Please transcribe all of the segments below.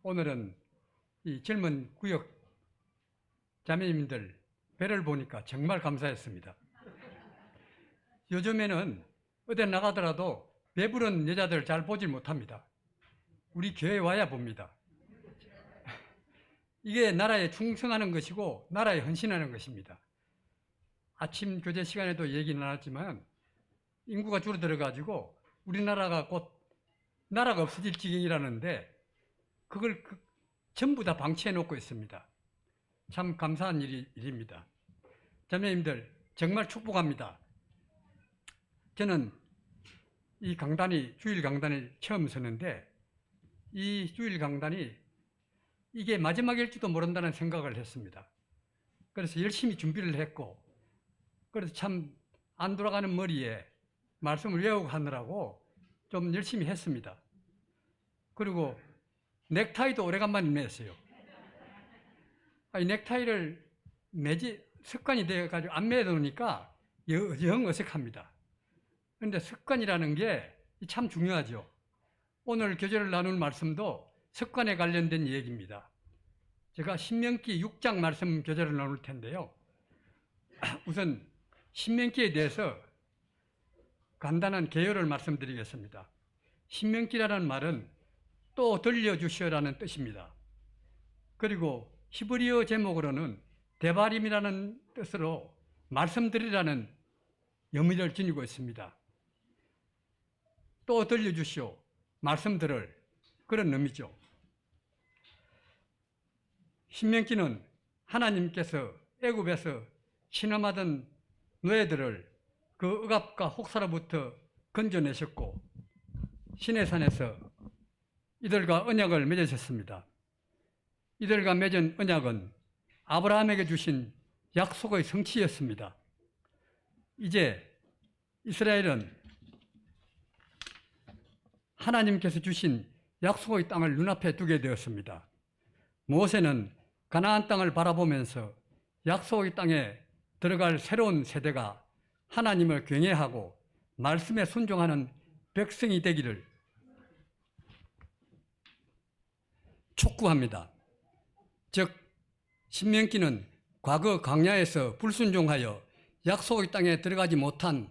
오늘은 이 젊은 구역 자매님들 배를 보니까 정말 감사했습니다. 요즘에는 어디 나가더라도 배부른 여자들 잘 보질 못합니다. 우리 교회 와야 봅니다. 이게 나라에 충성하는 것이고 나라에 헌신하는 것입니다. 아침 교제 시간에도 얘기 나눴지만 인구가 줄어들어가지고 우리나라가 곧 나라가 없어질 지경이라는데 그걸 전부 다 방치해 놓고 있습니다. 참 감사한 일입니다. 자매님들 정말 축복합니다. 저는 이 강단이 주일 강단에 처음 서는데 이 주일 강단이 이게 마지막일지도 모른다는 생각을 했습니다. 그래서 열심히 준비를 했고 그래서 참 안 돌아가는 머리에 말씀을 외우고 하느라고 좀 열심히 했습니다. 그리고 넥타이도 오래간만에 맸어요. 이 넥타이를 매지 습관이 되어가지고 안 매놓으니까 영 어색합니다. 그런데 습관이라는 게 참 중요하죠. 오늘 교제를 나눌 말씀도 습관에 관련된 얘기입니다. 제가 신명기 6장 말씀 교제를 나눌 텐데요. 우선 신명기에 대해서 간단한 개요를 말씀드리겠습니다. 신명기라는 말은 또 들려주시오라는 뜻입니다. 그리고 히브리어 제목으로는 데바림이라는 뜻으로 말씀드리라는 의미를 지니고 있습니다. 또 들려주시오, 말씀들을, 그런 의미죠. 신명기는 하나님께서 애굽에서 신음하던 노예들을 그 억압과 혹사로부터 건져내셨고 시내산에서 이들과 언약을 맺으셨습니다. 이들과 맺은 언약은 아브라함에게 주신 약속의 성취였습니다. 이제 이스라엘은 하나님께서 주신 약속의 땅을 눈앞에 두게 되었습니다. 모세는 가나안 땅을 바라보면서 약속의 땅에 들어갈 새로운 세대가 하나님을 경외하고 말씀에 순종하는 백성이 되기를 촉구합니다. 즉 신명기는 과거 광야에서 불순종하여 약속의 땅에 들어가지 못한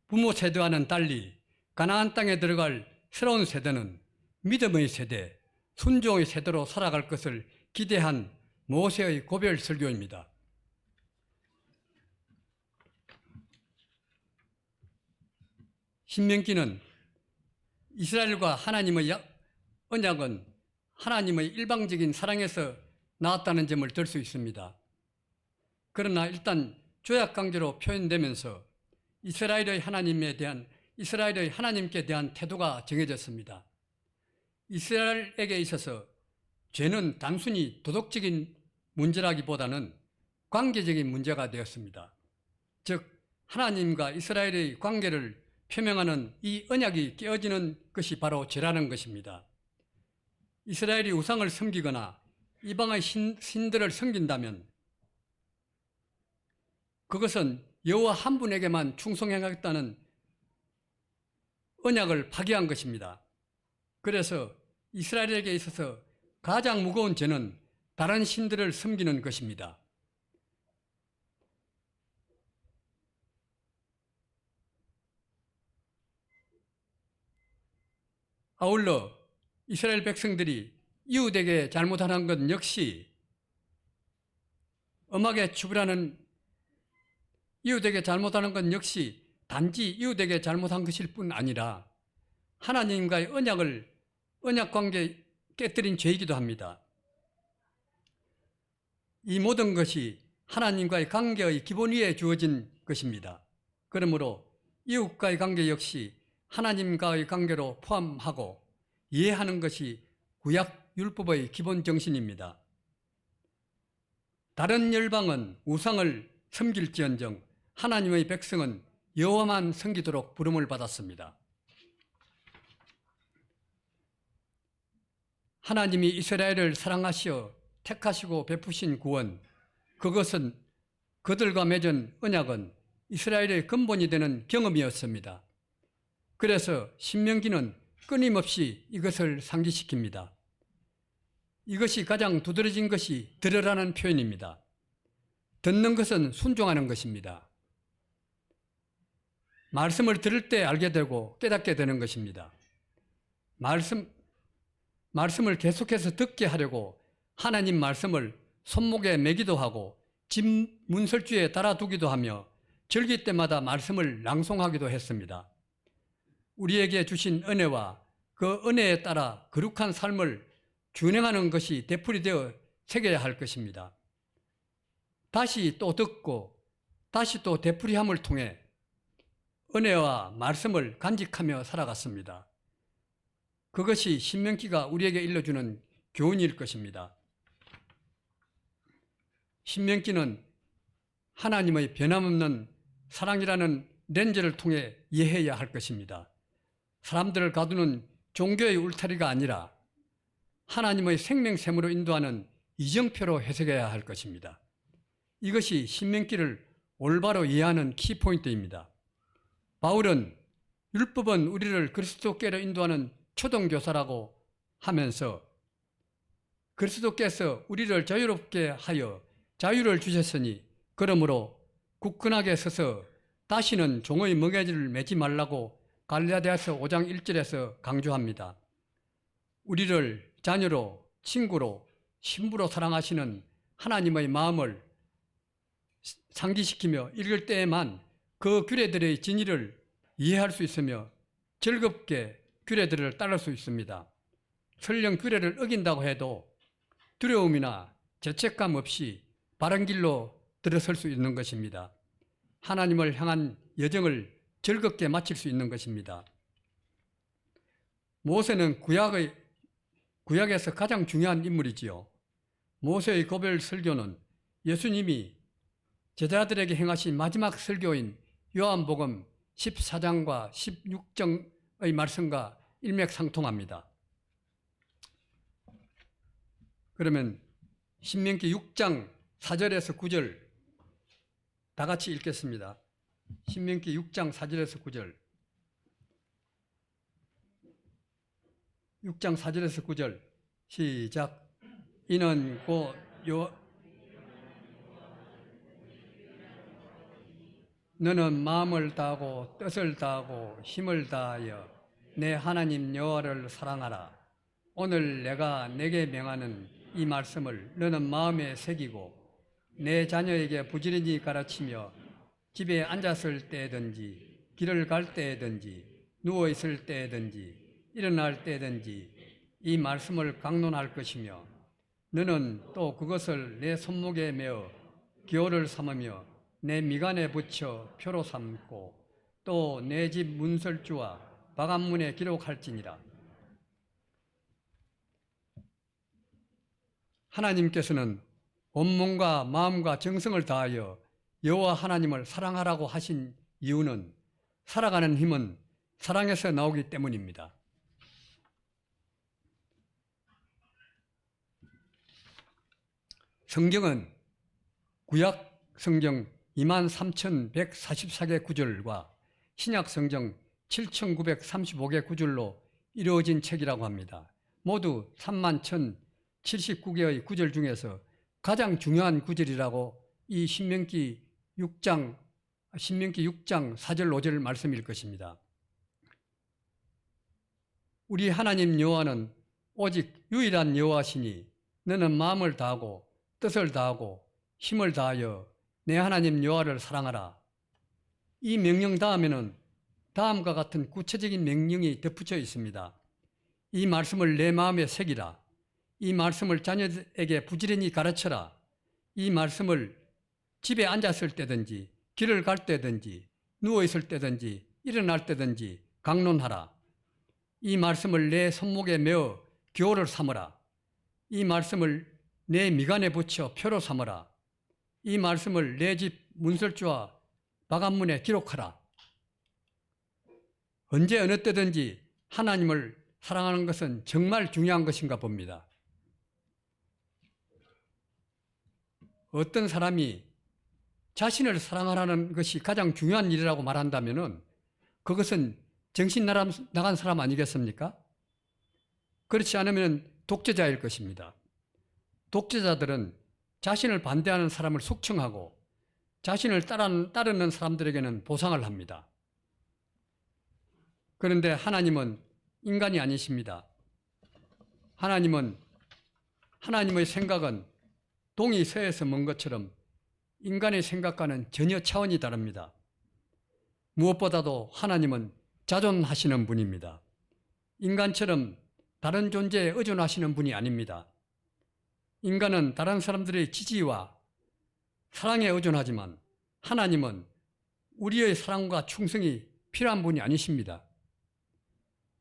부모 세대와는 달리 가나안 땅에 들어갈 새로운 세대는 믿음의 세대, 순종의 세대로 살아갈 것을 기대한 모세의 고별 설교입니다. 신명기는 이스라엘과 하나님의 언약은 하나님의 일방적인 사랑에서 나왔다는 점을 들 수 있습니다. 그러나 일단 조약관계로 표현되면서 이스라엘의 하나님께 대한 태도가 정해졌습니다. 이스라엘에게 있어서 죄는 단순히 도덕적인 문제라기보다는 관계적인 문제가 되었습니다. 즉 하나님과 이스라엘의 관계를 표명하는 이 언약이 깨어지는 것이 바로 죄라는 것입니다. 이스라엘이 우상을 섬기거나 이방의 신들을 섬긴다면 그것은 여호와 한 분에게만 충성하겠다는 언약을 파기한 것입니다. 그래서 이스라엘에게 있어서 가장 무거운 죄는 다른 신들을 섬기는 것입니다. 아울러 이스라엘 백성들이 이웃에게 잘못하는 것 역시 엄하게 처벌하는 이웃에게 잘못하는 것 역시 단지 이웃에게 잘못한 것일 뿐 아니라 하나님과의 언약 관계 깨뜨린 죄이기도 합니다. 이 모든 것이 하나님과의 관계의 기본 위에 주어진 것입니다. 그러므로 이웃과의 관계 역시 하나님과의 관계로 포함하고 이해하는 것이 구약 율법의 기본 정신입니다. 다른 열방은 우상을 섬길지언정 하나님의 백성은 여호와만 섬기도록 부름을 받았습니다. 하나님이 이스라엘을 사랑하시어 택하시고 베푸신 구원, 그것은 그들과 맺은 언약은 이스라엘의 근본이 되는 경험이었습니다. 그래서 신명기는 끊임없이 이것을 상기시킵니다. 이것이 가장 두드러진 것이 들으라는 표현입니다. 듣는 것은 순종하는 것입니다. 말씀을 들을 때 알게 되고 깨닫게 되는 것입니다. 말씀을 계속해서 듣게 하려고 하나님 말씀을 손목에 매기도 하고 집 문설주에 달아두기도 하며 절기 때마다 말씀을 낭송하기도 했습니다. 우리에게 주신 은혜와 그 은혜에 따라 거룩한 삶을 준행하는 것이 되풀이되어 새겨야 할 것입니다. 다시 또 듣고 다시 또 되풀이함을 통해 은혜와 말씀을 간직하며 살아갔습니다. 그것이 신명기가 우리에게 일러주는 교훈일 것입니다. 신명기는 하나님의 변함없는 사랑이라는 렌즈를 통해 이해해야 할 것입니다. 사람들을 가두는 종교의 울타리가 아니라 하나님의 생명샘으로 인도하는 이정표로 해석해야 할 것입니다. 이것이 신명기를 올바로 이해하는 키포인트입니다. 바울은 율법은 우리를 그리스도께로 인도하는 초등교사라고 하면서 그리스도께서 우리를 자유롭게 하여 자유를 주셨으니 그러므로 굳건하게 서서 다시는 종의 멍에지를 매지 말라고 갈라디아서 5장 1절에서 강조합니다. 우리를 자녀로, 친구로, 신부로 사랑하시는 하나님의 마음을 상기시키며 읽을 때에만 그 규례들의 진리를 이해할 수 있으며 즐겁게 규례들을 따를 수 있습니다. 설령 규례를 어긴다고 해도 두려움이나 죄책감 없이 바른 길로 들어설 수 있는 것입니다. 하나님을 향한 여정을 즐겁게 마칠 수 있는 것입니다. 모세는 구약에서 가장 중요한 인물이지요. 모세의 고별 설교는 예수님이 제자들에게 행하신 마지막 설교인 요한복음 14장과 16장의 말씀과 일맥상통합니다. 그러면 신명기 6장 4절에서 9절 다 같이 읽겠습니다. 신명기 6장 4절에서 9절 6장 4절에서 9절 시작. 이는 곧 너는 마음을 다하고 뜻을 다하고 힘을 다하여 내 하나님 여호와를 사랑하라. 오늘 내가 내게 명하는 이 말씀을 너는 마음에 새기고 내 자녀에게 부지런히 가르치며 집에 앉았을 때든지 길을 갈 때든지 누워 있을 때든지 일어날 때든지 이 말씀을 강론할 것이며 너는 또 그것을 내 손목에 메어 기호를 삼으며 내 미간에 붙여 표로 삼고 또 내 집 문설주와 바깥문에 기록할지니라. 하나님께서는 온몸과 마음과 정성을 다하여 여호와 하나님을 사랑하라고 하신 이유는 살아가는 힘은 사랑에서 나오기 때문입니다. 성경은 구약 성경 23,144개 구절과 신약 성경 7,935개 구절로 이루어진 책이라고 합니다. 모두 31,079개의 구절 중에서 가장 중요한 구절이라고 이 신명기 6장 4절 5절 말씀일 것입니다. 우리 하나님 여호와는 오직 유일한 여호와시니 너는 마음을 다하고 뜻을 다하고 힘을 다하여 내 하나님 여호와를 사랑하라. 이 명령 다음에는 다음과 같은 구체적인 명령이 덧붙여 있습니다. 이 말씀을 내 마음에 새기라. 이 말씀을 자녀에게 부지런히 가르쳐라. 이 말씀을 집에 앉았을 때든지 길을 갈 때든지 누워 있을 때든지 일어날 때든지 강론하라. 이 말씀을 내 손목에 메어 기호를 삼으라. 이 말씀을 내 미간에 붙여 표로 삼으라. 이 말씀을 내 집 문설주와 바깥문에 기록하라. 언제 어느 때든지 하나님을 사랑하는 것은 정말 중요한 것인가 봅니다. 어떤 사람이 자신을 사랑하라는 것이 가장 중요한 일이라고 말한다면 그것은 정신 나간 사람 아니겠습니까? 그렇지 않으면 독재자일 것입니다. 독재자들은 자신을 반대하는 사람을 숙청하고 자신을 따르는 사람들에게는 보상을 합니다. 그런데 하나님은 인간이 아니십니다. 하나님의 생각은 동이 서에서 먼 것처럼 인간의 생각과는 전혀 차원이 다릅니다. 무엇보다도 하나님은 자존하시는 분입니다. 인간처럼 다른 존재에 의존하시는 분이 아닙니다. 인간은 다른 사람들의 지지와 사랑에 의존하지만 하나님은 우리의 사랑과 충성이 필요한 분이 아니십니다.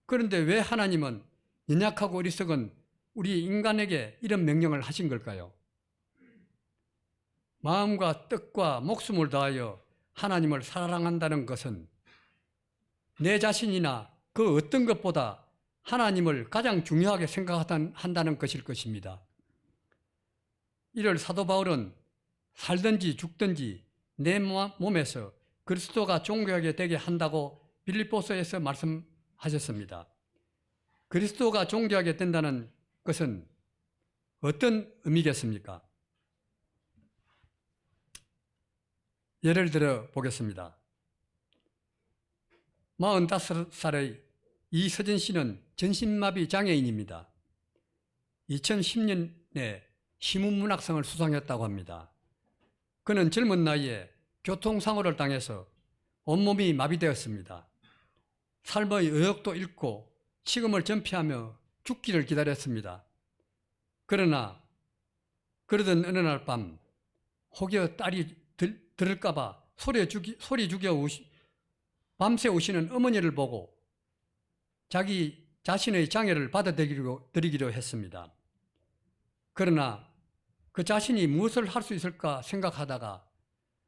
그런데 왜 하나님은 연약하고 어리석은 우리 인간에게 이런 명령을 하신 걸까요? 마음과 뜻과 목숨을 다하여 하나님을 사랑한다는 것은 내 자신이나 그 어떤 것보다 하나님을 가장 중요하게 생각한다는 것일 것입니다. 이를 사도 바울은 살든지 죽든지 내 몸에서 그리스도가 존귀하게 되게 한다고 빌립보서에서 말씀하셨습니다. 그리스도가 존귀하게 된다는 것은 어떤 의미겠습니까? 예를 들어 보겠습니다. 45살의 이서진 씨는 전신마비 장애인입니다. 2010년에 시문문학상을 수상했다고 합니다. 그는 젊은 나이에 교통사고를 당해서 온몸이 마비되었습니다. 삶의 의욕도 잃고 식음을 전폐하며 죽기를 기다렸습니다. 그러던 어느 날 밤 혹여 딸이 들을까봐 소리 죽여 밤새 우시는 어머니를 보고 자기 자신의 장애를 받아들이기로 했습니다. 그러나 그 자신이 무엇을 할 수 있을까 생각하다가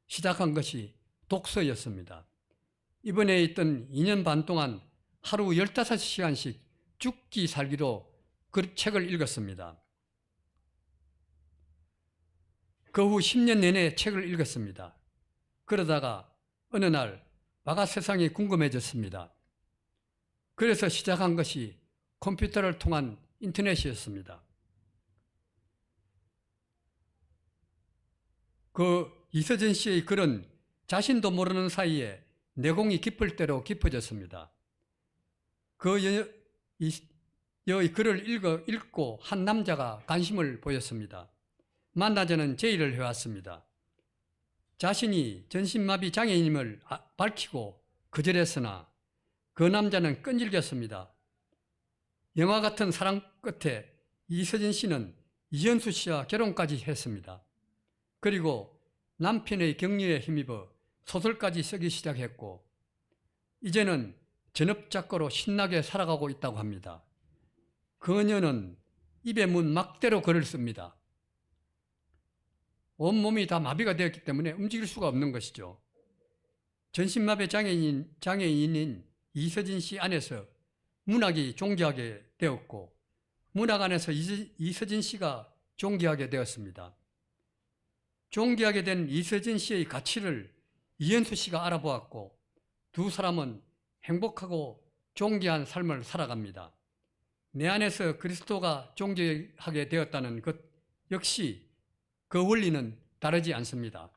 시작한 것이 독서였습니다. 이번에 있던 2년 반 동안 하루 15시간씩 죽기 살기로 그 책을 읽었습니다. 그 후 10년 내내 책을 읽었습니다. 그러다가 어느 날 바깥 세상이 궁금해졌습니다. 그래서 시작한 것이 컴퓨터를 통한 인터넷이었습니다. 그 이서진 씨의 글은 자신도 모르는 사이에 내공이 깊을 대로 깊어졌습니다. 그 여의 글을 읽고 한 남자가 관심을 보였습니다. 만나자는 제의를 해왔습니다. 자신이 전신마비 장애인임을 밝히고 거절했으나 그 남자는 끈질겼습니다. 영화 같은 사랑 끝에 이서진 씨는 이현수 씨와 결혼까지 했습니다. 그리고 남편의 격려에 힘입어 소설까지 쓰기 시작했고 이제는 전업작가로 신나게 살아가고 있다고 합니다. 그녀는 입에 문 막대로 글을 씁니다. 온몸이 다 마비가 되었기 때문에 움직일 수가 없는 것이죠. 전신마비 장애인인 이서진 씨 안에서 문학이 존귀하게 되었고 문학 안에서 이서진 씨가 존귀하게 되었습니다. 존귀하게 된 이서진 씨의 가치를 이현수 씨가 알아보았고 두 사람은 행복하고 존귀한 삶을 살아갑니다. 내 안에서 그리스도가 존귀하게 되었다는 것 역시 그 원리는 다르지 않습니다.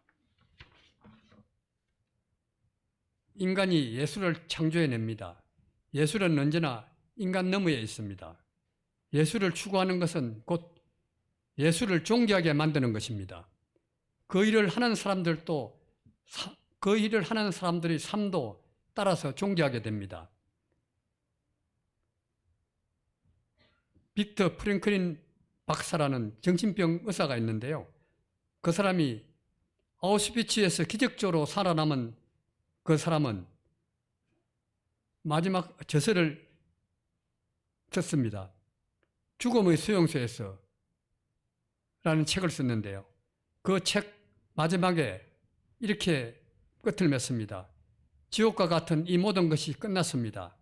인간이 예술을 창조해냅니다. 예술은 언제나 인간 너머에 있습니다. 예술을 추구하는 것은 곧 예술을 존귀하게 만드는 것입니다. 그 일을 하는 사람들의 삶도 따라서 존귀하게 됩니다. 빅터 프랭클린 박사라는 정신병 의사가 있는데요. 그 사람이 아우슈비츠에서 기적적으로 살아남은 그 사람은 마지막 저서를 썼습니다. 죽음의 수용소에서 라는 책을 썼는데요. 그 책 마지막에 이렇게 끝을 맺습니다. 지옥과 같은 이 모든 것이 끝났습니다.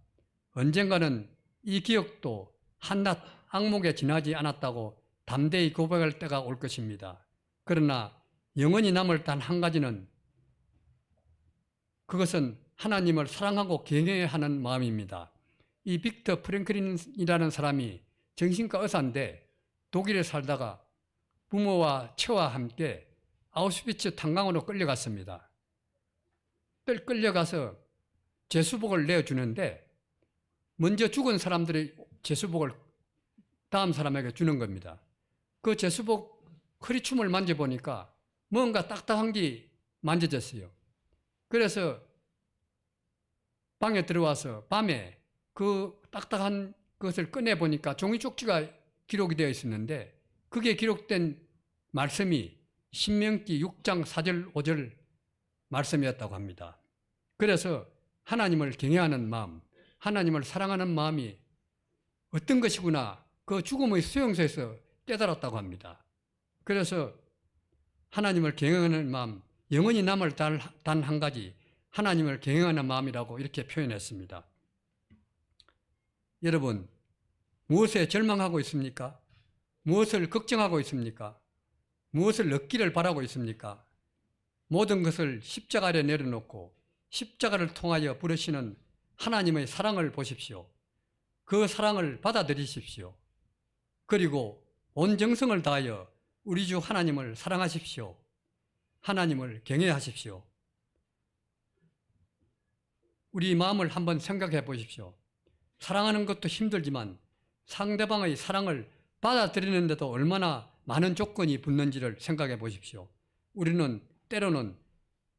언젠가는 이 기억도 한낱 악몽에 지나지 않았다고 담대히 고백할 때가 올 것입니다. 그러나 영원히 남을 단 한 가지는 그것은 하나님을 사랑하고 경외해야 하는 마음입니다. 이 빅터 프랭클린이라는 사람이 정신과 의사인데 독일에 살다가 부모와 처와 함께 아우슈비츠 탄광으로 끌려갔습니다. 끌려가서 제수복을 내어주는데 먼저 죽은 사람들이 제수복을 다음 사람에게 주는 겁니다. 그 제수복 허리춤을 만져보니까 뭔가 딱딱한 게 만져졌어요. 그래서 방에 들어와서 밤에 그 딱딱한 것을 꺼내보니까 종이 쪽지가 기록이 되어 있었는데 그게 기록된 말씀이 신명기 6장 4절 5절 말씀이었다고 합니다. 그래서 하나님을 경외하는 마음, 하나님을 사랑하는 마음이 어떤 것이구나 그 죽음의 수용소에서 깨달았다고 합니다. 그래서 하나님을 경외하는 마음, 영원히 남을 단 한 가지 하나님을 경외하는 마음이라고 이렇게 표현했습니다. 여러분, 무엇에 절망하고 있습니까? 무엇을 걱정하고 있습니까? 무엇을 얻기를 바라고 있습니까? 모든 것을 십자가 아래 내려놓고 십자가를 통하여 부르시는 하나님의 사랑을 보십시오. 그 사랑을 받아들이십시오. 그리고 온 정성을 다하여 우리 주 하나님을 사랑하십시오. 하나님을 경외하십시오. 우리 마음을 한번 생각해 보십시오. 사랑하는 것도 힘들지만 상대방의 사랑을 받아들이는데도 얼마나 많은 조건이 붙는지를 생각해 보십시오. 우리는 때로는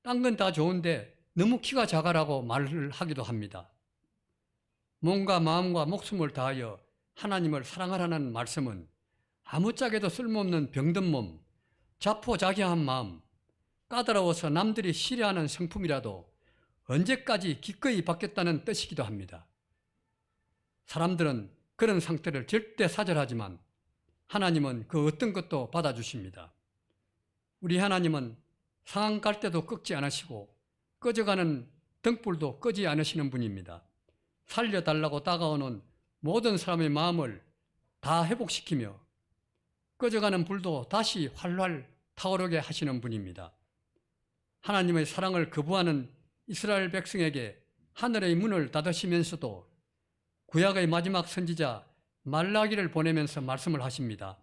딴 건 다 좋은데 너무 키가 작아라고 말을 하기도 합니다. 몸과 마음과 목숨을 다하여 하나님을 사랑하라는 말씀은 아무짝에도 쓸모없는 병든 몸, 자포자기한 마음, 까다로워서 남들이 싫어하는 성품이라도 언제까지 기꺼이 받겠다는 뜻이기도 합니다. 사람들은 그런 상태를 절대 사절하지만 하나님은 그 어떤 것도 받아주십니다. 우리 하나님은 상한 갈대도 꺾지 않으시고 꺼져가는 등불도 끄지 않으시는 분입니다. 살려달라고 다가오는 모든 사람의 마음을 다 회복시키며 꺼져가는 불도 다시 활활 타오르게 하시는 분입니다. 하나님의 사랑을 거부하는 이스라엘 백성에게 하늘의 문을 닫으시면서도 구약의 마지막 선지자 말라기를 보내면서 말씀을 하십니다.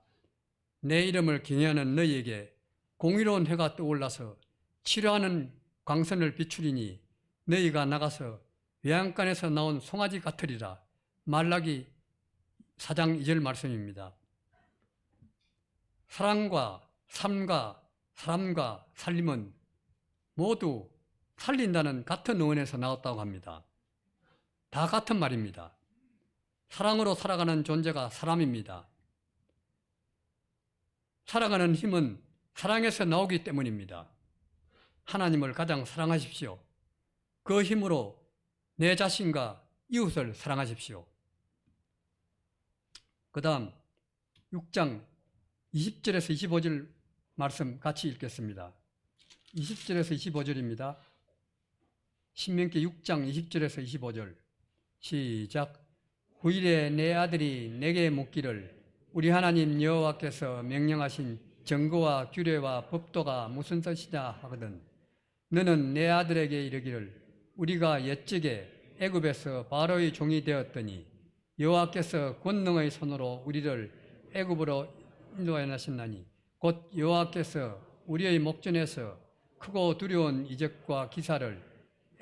내 이름을 경외하는 너희에게 공의로운 해가 떠올라서 치료하는 광선을 비추리니 너희가 나가서 외양간에서 나온 송아지 같으리라. 말라기 4장 2절 말씀입니다. 사랑과 삶과 사람과 살림은 모두 살린다는 같은 어원에서 나왔다고 합니다. 다 같은 말입니다. 사랑으로 살아가는 존재가 사람입니다. 살아가는 힘은 사랑에서 나오기 때문입니다. 하나님을 가장 사랑하십시오. 그 힘으로 내 자신과 이웃을 사랑하십시오. 그 다음 6장 20절에서 25절 말씀 같이 읽겠습니다. 20절에서 25절입니다. 신명기 6장 20절에서 25절 시작. 후일에 내 아들이 내게 묻기를 우리 하나님 여호와께서 명령하신 정거와 규례와 법도가 무슨 뜻이냐 하거든 너는 내 아들에게 이르기를 우리가 옛적에 애굽에서 바로의 종이 되었더니 여호와께서 권능의 손으로 우리를 애굽으로 인도하여 나셨나니 곧 여호와께서 우리의 목전에서 크고 두려운 이적과 기사를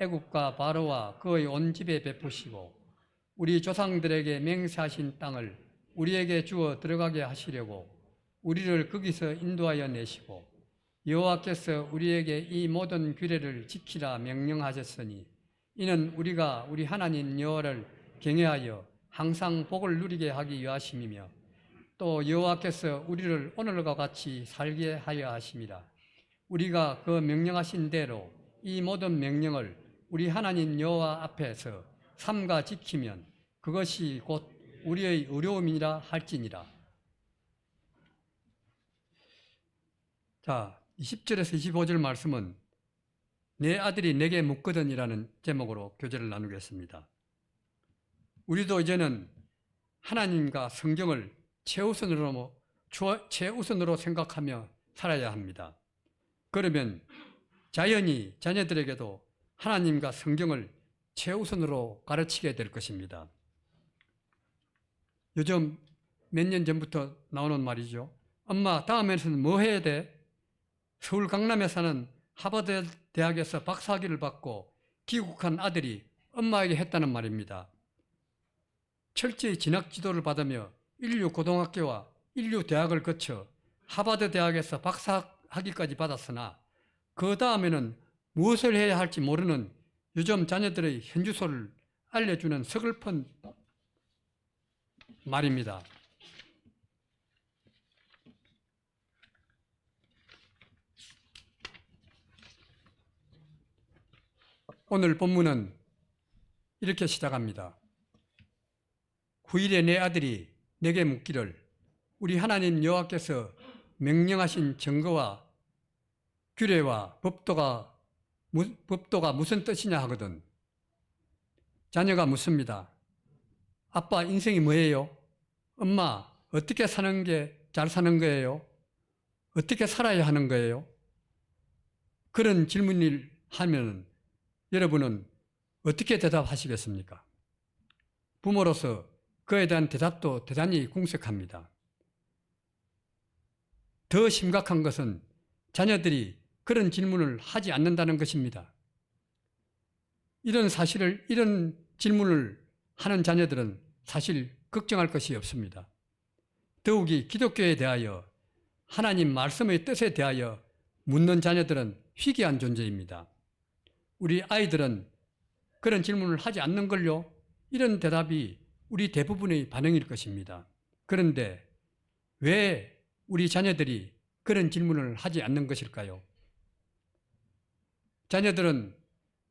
애굽과 바로와 그의 온 집에 베푸시고 우리 조상들에게 맹세하신 땅을 우리에게 주어 들어가게 하시려고 우리를 거기서 인도하여 내시고 여호와께서 우리에게 이 모든 규례를 지키라 명령하셨으니 이는 우리가 우리 하나님 여호와를 경외하여 항상 복을 누리게 하기 위하심이며 또 여호와께서 우리를 오늘과 같이 살게 하려 하심이라. 우리가 그 명령하신 대로 이 모든 명령을 우리 하나님 여호와 앞에서 삼가 지키면 그것이 곧 우리의 의로움이라 할지니라. 자, 20절에서 25절 말씀은 내 아들이 내게 묻거든이라는 제목으로 교제를 나누겠습니다. 우리도 이제는 하나님과 성경을 최우선으로 생각하며 살아야 합니다. 그러면 자연히 자녀들에게도 하나님과 성경을 최우선으로 가르치게 될 것입니다. 요즘 몇 년 전부터 나오는 말이죠. 엄마, 다음에는 뭐 해야 돼? 서울 강남에 사는 하버드 대학에서 박사학위를 받고 귀국한 아들이 엄마에게 했다는 말입니다. 철저히 진학 지도를 받으며 인류 고등학교와 인류 대학을 거쳐 하버드 대학에서 박사학위까지 받았으나 그 다음에는 무엇을 해야 할지 모르는 요즘 자녀들의 현주소를 알려주는 서글픈 말입니다. 오늘 본문은 이렇게 시작합니다. 후일에 내 아들이 내게 묻기를 우리 하나님 여호와께서 명령하신 증거와 규례와 법도가 무슨 뜻이냐 하거든. 자녀가 묻습니다. 아빠, 인생이 뭐예요? 엄마, 어떻게 사는 게 잘 사는 거예요? 어떻게 살아야 하는 거예요? 그런 질문을 하면 여러분은 어떻게 대답하시겠습니까? 부모로서 그에 대한 대답도 대단히 궁색합니다. 더 심각한 것은 자녀들이 그런 질문을 하지 않는다는 것입니다. 이런 질문을 하는 자녀들은 사실 걱정할 것이 없습니다. 더욱이 기독교에 대하여 하나님 말씀의 뜻에 대하여 묻는 자녀들은 희귀한 존재입니다. 우리 아이들은 그런 질문을 하지 않는 걸요. 이런 대답이 우리 대부분의 반응일 것입니다. 그런데 왜 우리 자녀들이 그런 질문을 하지 않는 것일까요? 자녀들은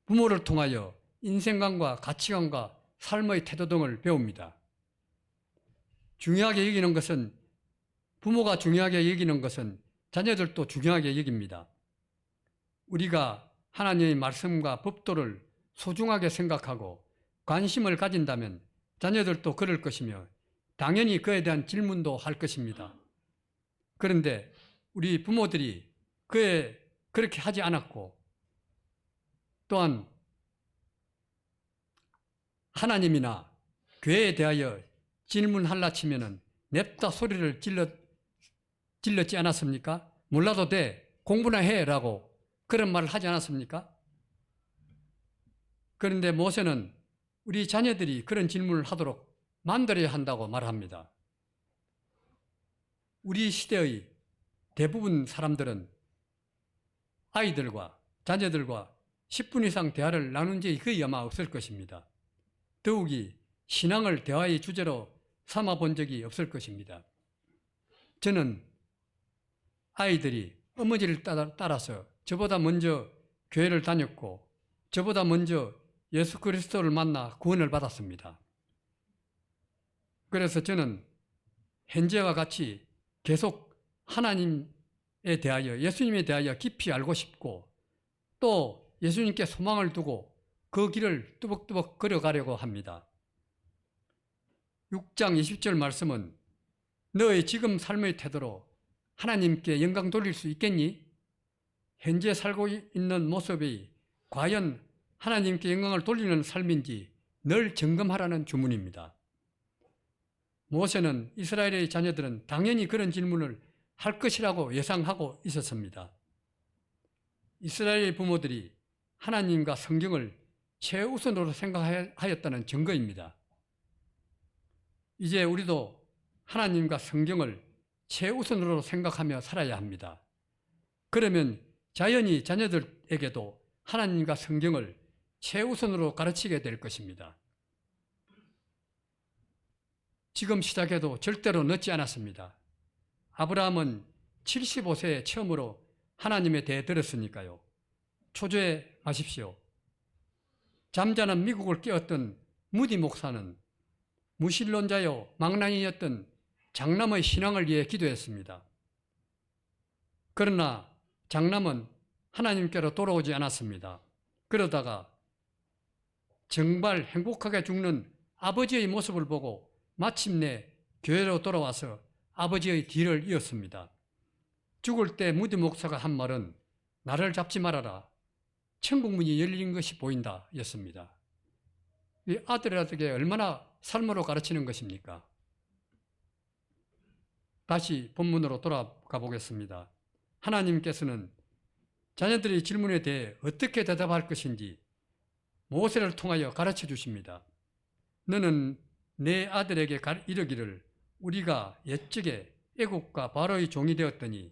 부모를 통하여 인생관과 가치관과 삶의 태도 등을 배웁니다. 중요하게 여기는 것은 부모가 중요하게 여기는 것은 자녀들도 중요하게 여깁니다. 우리가 하나님의 말씀과 법도를 소중하게 생각하고 관심을 가진다면 자녀들도 그럴 것이며 당연히 그에 대한 질문도 할 것입니다. 그런데 우리 부모들이 그렇게 하지 않았고 또한 하나님이나 교회에 대하여 질문하려 치면은 냅다 소리를 질렀지 않았습니까? 몰라도 돼. 공부나 해. 라고 그런 말을 하지 않았습니까? 그런데 모세는 우리 자녀들이 그런 질문을 하도록 만들어야 한다고 말합니다. 우리 시대의 대부분 사람들은 아이들과 자녀들과 10분 이상 대화를 나눈 적이 거의 아마 없을 것입니다. 더욱이 신앙을 대화의 주제로 삼아 본 적이 없을 것입니다. 저는 아이들이 어머니를 따라서 저보다 먼저 교회를 다녔고 저보다 먼저 예수 그리스도를 만나 구원을 받았습니다. 그래서 저는 현재와 같이 계속 하나님에 대하여 예수님에 대하여 깊이 알고 싶고 또 예수님께 소망을 두고 그 길을 뚜벅뚜벅 걸어가려고 합니다. 6장 20절 말씀은 너의 지금 삶의 태도로 하나님께 영광 돌릴 수 있겠니? 현재 살고 있는 모습이 과연 하나님께 영광을 돌리는 삶인지 늘 점검하라는 주문입니다. 모세는 이스라엘의 자녀들은 당연히 그런 질문을 할 것이라고 예상하고 있었습니다. 이스라엘의 부모들이 하나님과 성경을 최우선으로 생각하였다는 증거입니다. 이제 우리도 하나님과 성경을 최우선으로 생각하며 살아야 합니다. 그러면 자연히 자녀들에게도 하나님과 성경을 최우선으로 가르치게 될 것입니다. 지금 시작해도 절대로 늦지 않았습니다. 아브라함은 75세에 처음으로 하나님에 대해 들었으니까요. 초조해 마십시오. 잠자는 미국을 깨웠던 무디 목사는 무신론자요 망나니였던 장남의 신앙을 위해 기도했습니다. 그러나 장남은 하나님께로 돌아오지 않았습니다. 그러다가 정말 행복하게 죽는 아버지의 모습을 보고 마침내 교회로 돌아와서 아버지의 뒤를 이었습니다. 죽을 때 무디 목사가 한 말은 나를 잡지 말아라. 천국문이 열린 것이 보인다 였습니다. 이 아들에게 얼마나 삶으로 가르치는 것입니까? 다시 본문으로 돌아가 보겠습니다. 하나님께서는 자녀들의 질문에 대해 어떻게 대답할 것인지 모세를 통하여 가르쳐 주십니다. 너는 내 아들에게 이르기를 우리가 옛적에 애국과 바로의 종이 되었더니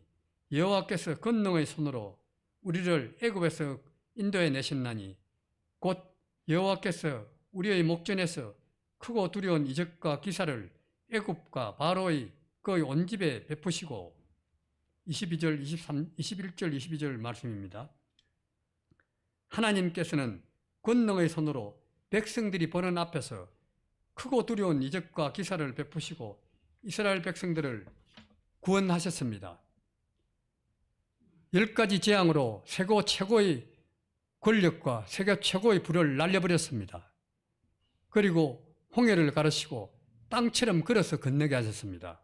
여호와께서 권능의 손으로 우리를 애굽에서 인도해 내셨나니 곧 여호와께서 우리의 목전에서 크고 두려운 이적과 기사를 애굽과 바로의 그의 온 집에 베푸시고 21절 22절 말씀입니다. 하나님께서는 권능의 손으로 백성들이 보는 앞에서 크고 두려운 이적과 기사를 베푸시고 이스라엘 백성들을 구원하셨습니다. 10가지 재앙으로 세계 최고의 권력과 세계 최고의 불을 날려버렸습니다. 그리고 홍해를 가르시고 땅처럼 걸어서 건너게 하셨습니다.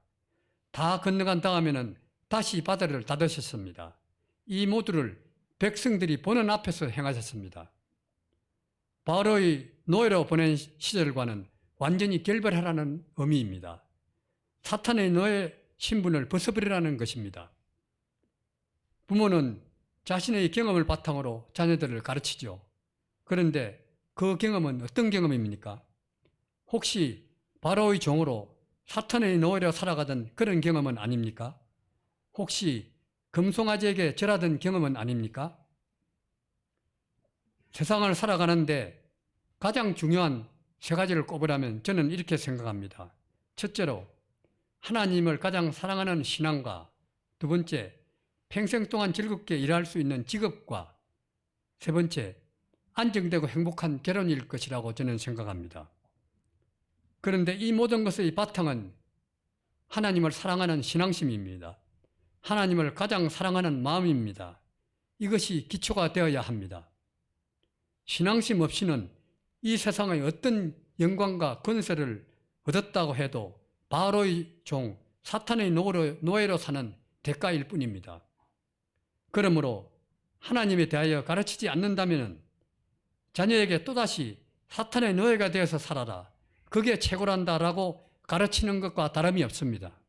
다 건너간 다음에는 다시 바다를 닫으셨습니다. 이 모두를 백성들이 보는 앞에서 행하셨습니다. 바로의 노예로 보낸 시절과는 완전히 결별하라는 의미입니다. 사탄의 노예 신분을 벗어버리라는 것입니다. 부모는 자신의 경험을 바탕으로 자녀들을 가르치죠. 그런데 그 경험은 어떤 경험입니까? 혹시 바로의 종으로 사탄의 노예로 살아가던 그런 경험은 아닙니까? 혹시 금송아지에게 절하던 경험은 아닙니까? 세상을 살아가는데 가장 중요한 세 가지를 꼽으라면 저는 이렇게 생각합니다. 첫째로 하나님을 가장 사랑하는 신앙과 두 번째 평생 동안 즐겁게 일할 수 있는 직업과 세 번째 안정되고 행복한 결혼일 것이라고 저는 생각합니다. 그런데 이 모든 것의 바탕은 하나님을 사랑하는 신앙심입니다. 하나님을 가장 사랑하는 마음입니다. 이것이 기초가 되어야 합니다. 신앙심 없이는 이 세상의 어떤 영광과 권세를 얻었다고 해도 바로의 종, 사탄의 노예로 사는 대가일 뿐입니다. 그러므로 하나님에 대하여 가르치지 않는다면 자녀에게 또다시 사탄의 노예가 되어서 살아라, 그게 최고란다라고 가르치는 것과 다름이 없습니다.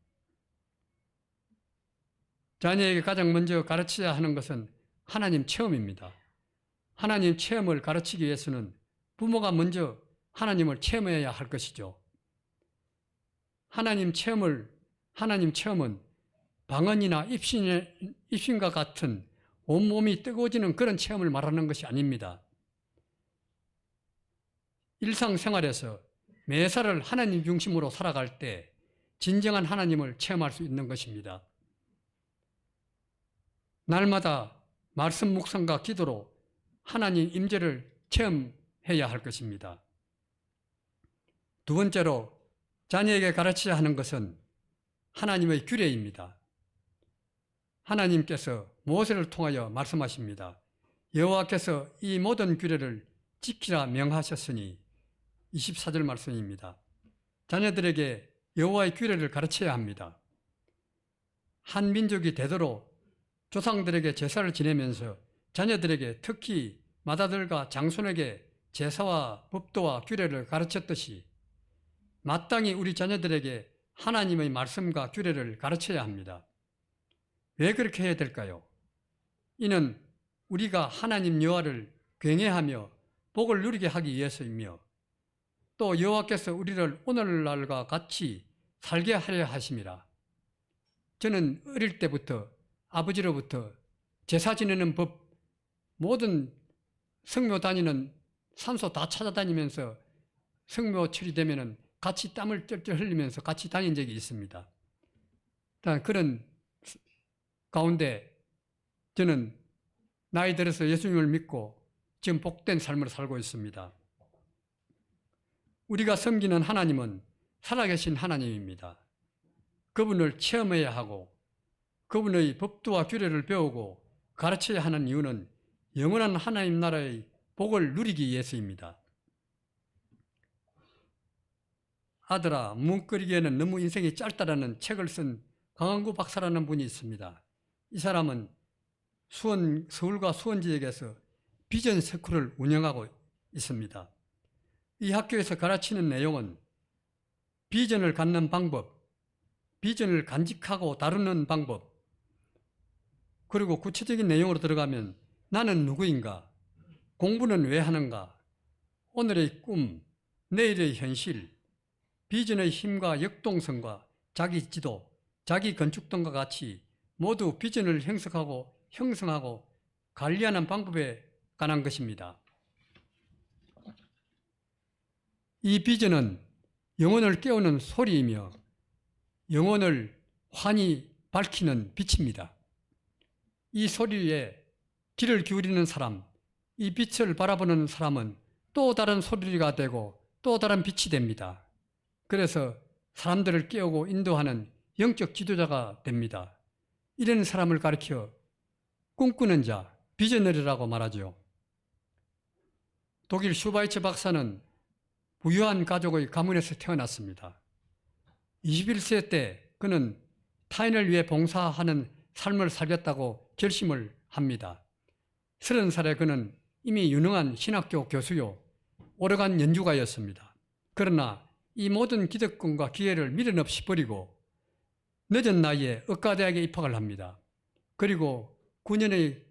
자녀에게 가장 먼저 가르쳐야 하는 것은 하나님 체험입니다. 하나님 체험을 가르치기 위해서는 부모가 먼저 하나님을 체험해야 할 것이죠. 하나님 체험은 방언이나 입신과 같은 온몸이 뜨거워지는 그런 체험을 말하는 것이 아닙니다. 일상생활에서 매사를 하나님 중심으로 살아갈 때 진정한 하나님을 체험할 수 있는 것입니다. 날마다 말씀 묵상과 기도로 하나님 임재를 체험해야 할 것입니다. 두 번째로 자녀에게 가르쳐야 하는 것은 하나님의 규례입니다. 하나님께서 모세를 통하여 말씀하십니다. 여호와께서 이 모든 규례를 지키라 명하셨으니 24절 말씀입니다. 자녀들에게 여호와의 규례를 가르쳐야 합니다. 한 민족이 되도록 조상들에게 제사를 지내면서 자녀들에게 특히 맏아들과 장손에게 제사와 법도와 규례를 가르쳤듯이 마땅히 우리 자녀들에게 하나님의 말씀과 규례를 가르쳐야 합니다. 왜 그렇게 해야 될까요? 이는 우리가 하나님 여호와를 경외하며 복을 누리게 하기 위해서이며 또 여호와께서 우리를 오늘날과 같이 살게 하려 하심이라. 저는 어릴 때부터 아버지로부터 제사 지내는 법, 모든 성묘 다니는 산소 다 찾아다니면서 성묘철이 되면은 같이 땀을 쩔쩔 흘리면서 같이 다닌 적이 있습니다. 그런 가운데 저는 나이 들어서 예수님을 믿고 지금 복된 삶을 살고 있습니다. 우리가 섬기는 하나님은 살아계신 하나님입니다. 그분을 체험해야 하고 그분의 법도와 규례를 배우고 가르쳐야 하는 이유는 영원한 하나님 나라의 복을 누리기 위해서입니다. 아들아, 뭉거리기에는 너무 인생이 짧다라는 책을 쓴 강한구 박사라는 분이 있습니다. 이 사람은 서울과 수원 지역에서 비전 스쿨을 운영하고 있습니다. 이 학교에서 가르치는 내용은 비전을 갖는 방법, 비전을 간직하고 다루는 방법, 그리고 구체적인 내용으로 들어가면 나는 누구인가, 공부는 왜 하는가, 오늘의 꿈, 내일의 현실, 비전의 힘과 역동성과 자기 지도, 자기 건축 등과 같이 모두 비전을 형성하고 관리하는 방법에 관한 것입니다. 이 비전은 영혼을 깨우는 소리이며 영혼을 환히 밝히는 빛입니다. 이 소리에 귀를 기울이는 사람, 이 빛을 바라보는 사람은 또 다른 소리가 되고 또 다른 빛이 됩니다. 그래서 사람들을 깨우고 인도하는 영적 지도자가 됩니다. 이런 사람을 가리켜 꿈꾸는 자, 비저너리라고 말하죠. 독일 슈바이처 박사는 부유한 가족의 가문에서 태어났습니다. 21세 때 그는 타인을 위해 봉사하는 삶을 살겠다고 결심을 합니다. 30살에 그는 이미 유능한 신학교 교수요, 오래간 연주가였습니다. 그러나 이 모든 기득권과 기회를 미련 없이 버리고 늦은 나이에 의과대학에 입학을 합니다. 그리고 9년의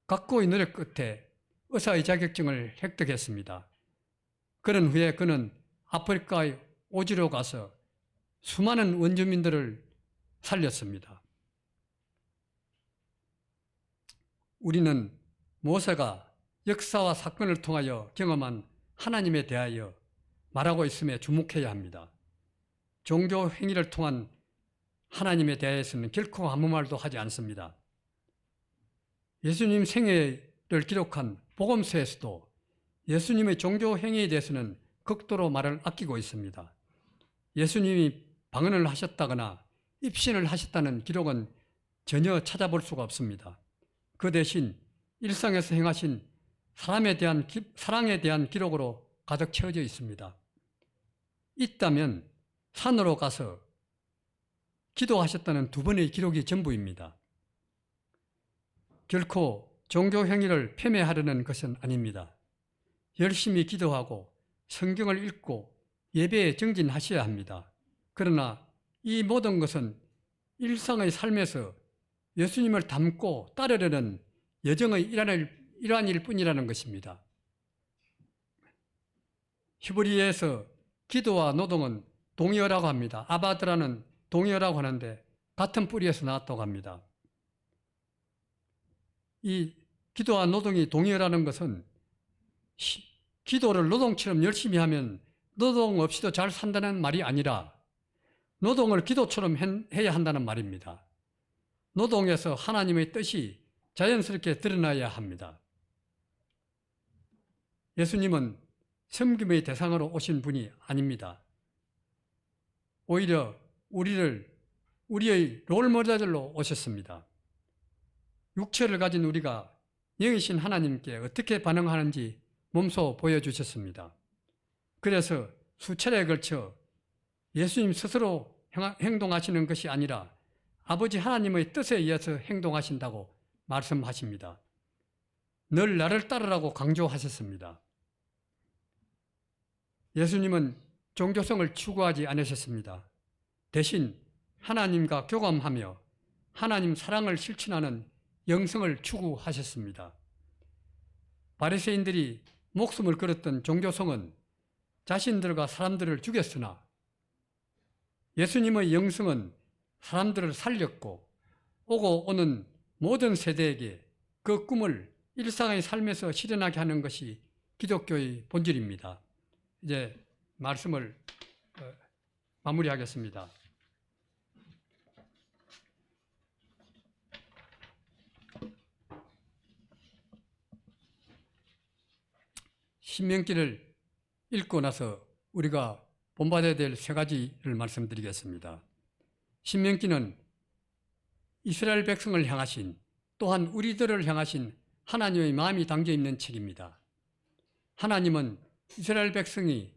각고의 노력 끝에 의사의 자격증을 획득했습니다. 그런 후에 그는 아프리카의 오지로 가서 수많은 원주민들을 살렸습니다. 우리는 모세가 역사와 사건을 통하여 경험한 하나님에 대하여 말하고 있음에 주목해야 합니다. 종교 행위를 통한 하나님에 대해서는 결코 아무 말도 하지 않습니다. 예수님 생애를 기록한 복음서에서도 예수님의 종교 행위에 대해서는 극도로 말을 아끼고 있습니다. 예수님이 방언을 하셨다거나 입신을 하셨다는 기록은 전혀 찾아볼 수가 없습니다. 그 대신 일상에서 행하신 사랑에 대한 기록으로 가득 채워져 있습니다. 있다면 산으로 가서 기도하셨다는 2번의 기록이 전부입니다. 결코 종교 행위를 폄훼하려는 것은 아닙니다. 열심히 기도하고 성경을 읽고 예배에 정진하셔야 합니다. 그러나 이 모든 것은 일상의 삶에서 예수님을 닮고 따르려는 여정의 일환일 뿐이라는 것입니다. 히브리어에서 기도와 노동은 동의어라고 합니다. 아바드라는 동의어라고 하는데 같은 뿌리에서 나왔다고 합니다. 이 기도와 노동이 동의어라는 것은 기도를 노동처럼 열심히 하면 노동 없이도 잘 산다는 말이 아니라 노동을 기도처럼 해야 한다는 말입니다. 노동에서 하나님의 뜻이 자연스럽게 드러나야 합니다. 예수님은 섬김의 대상으로 오신 분이 아닙니다. 오히려 우리의 롤모델로 오셨습니다. 육체를 가진 우리가 영이신 하나님께 어떻게 반응하는지 몸소 보여주셨습니다. 그래서 수차례에 걸쳐 예수님 스스로 행동하시는 것이 아니라 아버지 하나님의 뜻에 의해서 행동하신다고 말씀하십니다. 늘 나를 따르라고 강조하셨습니다. 예수님은 종교성을 추구하지 않으셨습니다. 대신 하나님과 교감하며 하나님 사랑을 실천하는 영성을 추구하셨습니다. 바리새인들이 목숨을 걸었던 종교성은 자신들과 사람들을 죽였으나 예수님의 영성은 사람들을 살렸고 오고 오는 모든 세대에게 그 꿈을 일상의 삶에서 실현하게 하는 것이 기독교의 본질입니다. 이제 말씀을 마무리하겠습니다. 신명기를 읽고 나서 우리가 본받아야 될 3가지를 말씀드리겠습니다. 신명기는 이스라엘 백성을 향하신 또한 우리들을 향하신 하나님의 마음이 담겨있는 책입니다. 하나님은 이스라엘 백성이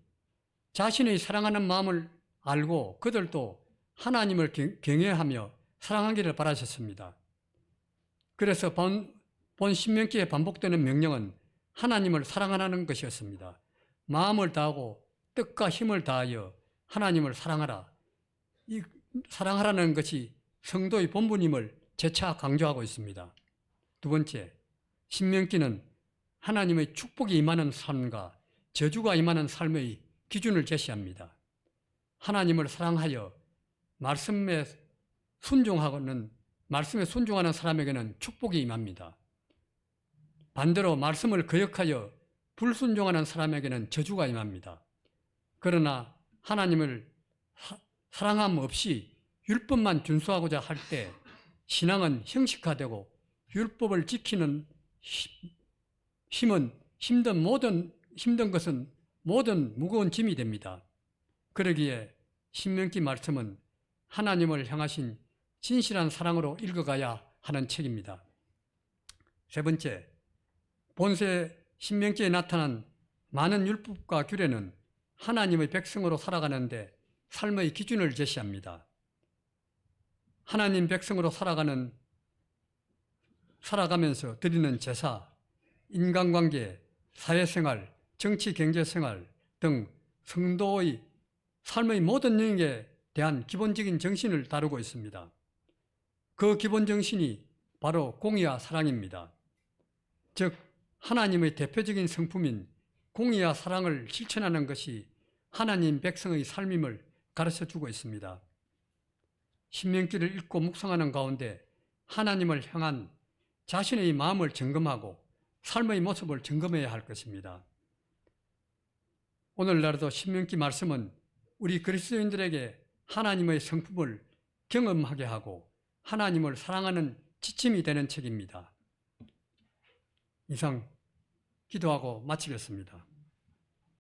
자신의 사랑하는 마음을 알고 그들도 하나님을 경외하며 사랑하기를 바라셨습니다. 그래서 본 신명기에 반복되는 명령은 하나님을 사랑하라는 것이었습니다. 마음을 다하고 뜻과 힘을 다하여 하나님을 사랑하라. 이 사랑하라는 것이 성도의 본분임을 재차 강조하고 있습니다. 두 번째, 신명기는 하나님의 축복이 임하는 삶과 저주가 임하는 삶의 기준을 제시합니다. 하나님을 사랑하여 말씀에 순종하는 사람에게는 축복이 임합니다. 반대로 말씀을 거역하여 불순종하는 사람에게는 저주가 임합니다. 그러나 하나님을 사랑함 없이 율법만 준수하고자 할 때 신앙은 형식화되고 율법을 지키는 힘든 것은 모든 무거운 짐이 됩니다. 그러기에 신명기 말씀은 하나님을 향하신 진실한 사랑으로 읽어가야 하는 책입니다. 세 번째, 본세 신명기에 나타난 많은 율법과 규례는 하나님의 백성으로 살아가는데 삶의 기준을 제시합니다. 하나님 백성으로 살아가면서 드리는 제사, 인간관계, 사회생활, 정치, 경제생활 등 성도의 삶의 모든 영역에 대한 기본적인 정신을 다루고 있습니다. 그 기본 정신이 바로 공의와 사랑입니다. 즉 하나님의 대표적인 성품인 공의와 사랑을 실천하는 것이 하나님 백성의 삶임을 가르쳐주고 있습니다. 신명기를 읽고 묵상하는 가운데 하나님을 향한 자신의 마음을 점검하고 삶의 모습을 점검해야 할 것입니다. 오늘날도 신명기 말씀은 우리 그리스도인들에게 하나님의 성품을 경험하게 하고 하나님을 사랑하는 지침이 되는 책입니다. 이상 기도하고 마치겠습니다.